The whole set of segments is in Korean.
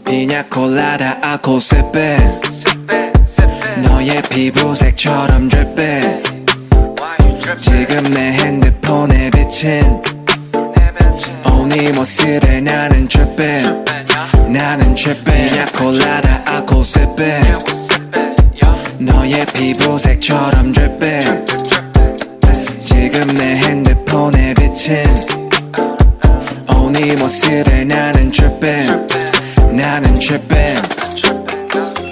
피냐콜라다 아코 세페 너의 피부색처럼 dripping 지금 내 핸드폰에 비친 네 모습에 나는 dripping 나는 dripping 피냐콜라다 아코 세페 너의 피부색처럼 dripping 지금 내 핸드폰에 비친 네 모습에 나는 dripping 나는 tripping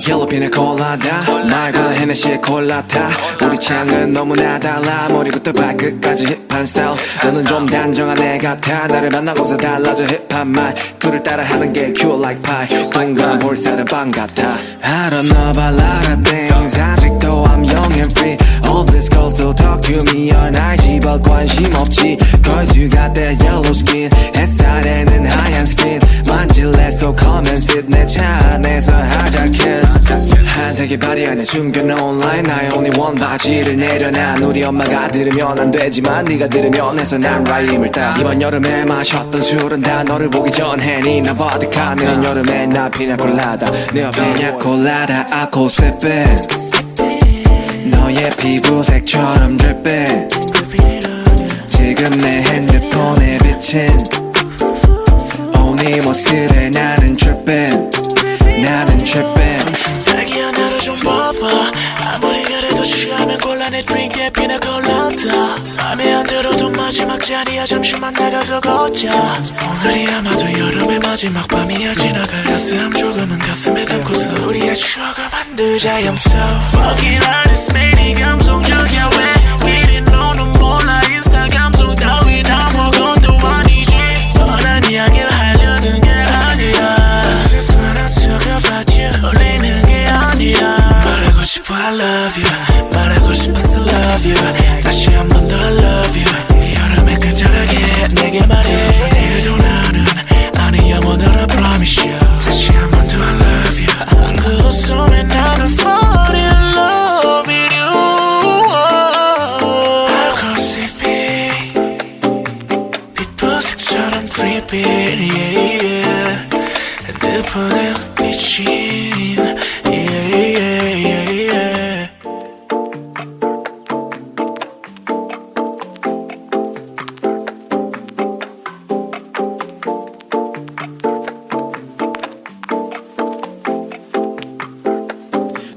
옐로우 피냐콜라다 말고는 헤네시의 콜라타 우리 취향은 너무나 달라 머리부터 발끝까지 힙한 스타일 너는 좀 단정한 애 같아 나를 만나고서 달라져 힙한 말 그를 따라하는 게 cute like pie 동그란 볼살은 빵 같아 I don't know about a lot of things 아직도 I'm young and free All these girls don't talk to me on IG but 관심 없지 Cause you got that yellow skin 햇살에는 하얀 skin 만질래 so come and sit 내 차 안에서 하자 kiss 한색의 바리 안에 숨겨놓은 line 나의 only one 바지를 내려놔 우리 엄마가 들으면 안 되지만 네가 들으면 해서 난 라임을 따 이번 여름에 마셨던 술은 다 너를 보기 전에 니나 보드카 내년 여름에 나 피냐콜라다 내 옆에 피냐콜라다 아코 세페 너의 피부색처럼 dripping 지금 내 핸드폰에 비친 네 모습에 나는 dripping 나는 dripping 자기야 나를 좀 봐봐 아무리 그래도 취하면 곤란해 드링크에 피냐콜라다 맘에 안 들어도 마지막 자리야 잠시만 나가서 걷자 오늘이 아마도 여름의 마지막 밤이야 지나갈 가슴 조금은 가슴에 담고서 우리의 추억을 만들자 I'm so fucking honest 매일이 감성적이야 왜 이리 너는 몰라 인스타 감성 따위 다 먹은 도 아니지 뻔한 이야기를 하려는 게 아니라 I just wanna talk about you 울리는 게 아니라 말하고 싶어 I love you 말하고 싶어서 love you 다시 한 번 더 I love you 이 여름에 끝자락에 내게 말해 내일도 나는 아니 영원을 I promise you 다시 한 번 더 I love you 그 웃음에 나는 fall in love with you 알코올이 빛보색처럼 dripping yeah, yeah. 핸드폰에 비친 yeah, yeah, yeah, yeah.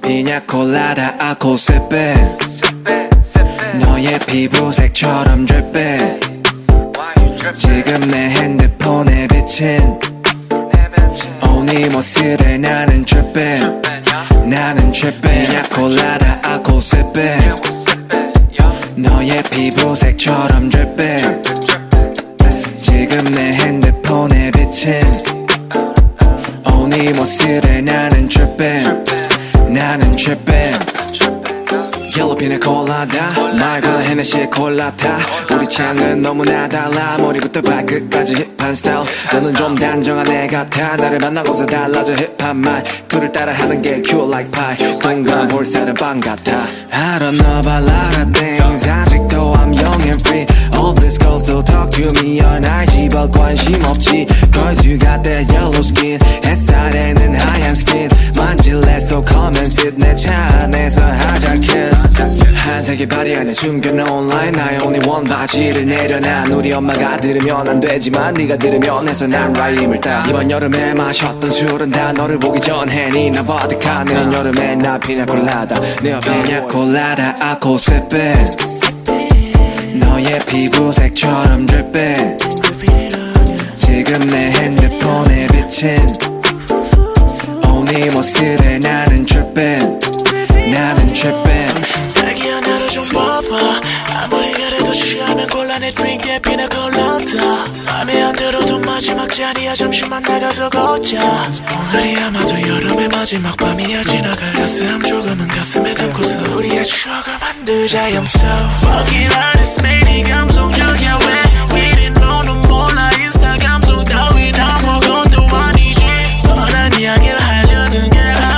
피냐콜라다 아코 세페 너의 피부색처럼 dripping 지금 내 핸드폰에 비친 네 모습에 나는 dripping 나는 dripping 피냐콜라다 아코 세페 너의 피부색처럼 dripping 지금 내 핸드폰에 비친 네 모습에 나는 dripping 나는 dripping 옐로우 피냐콜라다 말고는 헤네시의 콜라타 우리 취향은 너무나 달라 머리부터 발끝까지 힙한 스타일 너는 좀 단정한 애 같아 나를 만나고서 달라져 힙한 말 그를 따라하는 게 cute like pie 동그란 볼살은 빵 같아 I don't know about a lot of things 아직도 I'm young and free All these girls don't talk to me on IG but 관심 없지 Cause you got that yellow skin 햇살에는 하얀 skin 만질래 so come and sit 내 차 안에서 하자 kiss 한색의 바리 안에 숨겨놓은 line 나의 only one 바지를 내려놔 우리 엄마가 들으면 안 되지만 네가 들으면 해서 난 라임을 따 이번 여름에 마셨던 술은 다 너를 보기 전에 니나 보드카 내년 여름에 나 피냐콜라다 내 옆에 피냐콜라다 아코 세페 너의 피부색처럼 dripping 지금 내 핸드폰에 비친 네 모습에 나는 dripping 나는 dripping 자기야 나를 좀 봐봐 아무리 그래도 취하면 곤란해 드링크에 피냐콜라다 맘에 안 들어도 마지막 자리야 잠시만 나가서 걷자 오늘이 아마도 여름의 마지막 밤이야 지나갈 가슴 조금은 가슴에 담고서 우리의 추억을 만들자 I'm so fucking honest 매일이 감성적이야 왜 이리 너는 몰라 인스타 감성 따위 다 먹은 도 아니지 뻔한 이야기를 하려는 게 아니야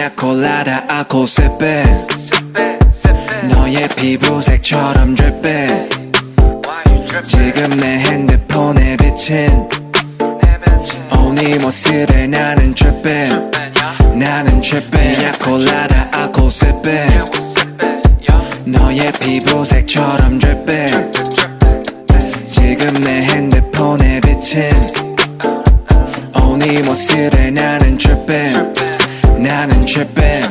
피냐 콜라다 알코올 sipping 너의 피부색처럼 dripping 지금 내 핸드폰에 비친 네 모습에 나는 tripping 나는 tripping 피냐 콜라다 알코올 sipping 너의 피부색처럼 dripping 지금 내 핸드폰에 비친 네 모습에 나는 tripping 나는 tripping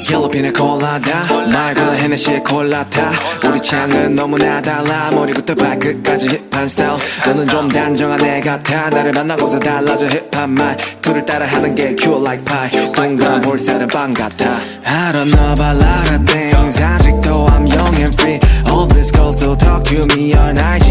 옐로우 피나 콜라다 말고는 헤네시 콜라타 우리 취향은 너무나 달라 머리부터 발끝까지 힙한 스타일 너는 좀 단정한 애 같아 나를 만나고서 달라져 힙한 말투를 따라하는 게 cute like pie 동그란 볼살은 빵 같아 I don't know about a lot of things 아직도 I'm young and free All these girls still talk to me on IG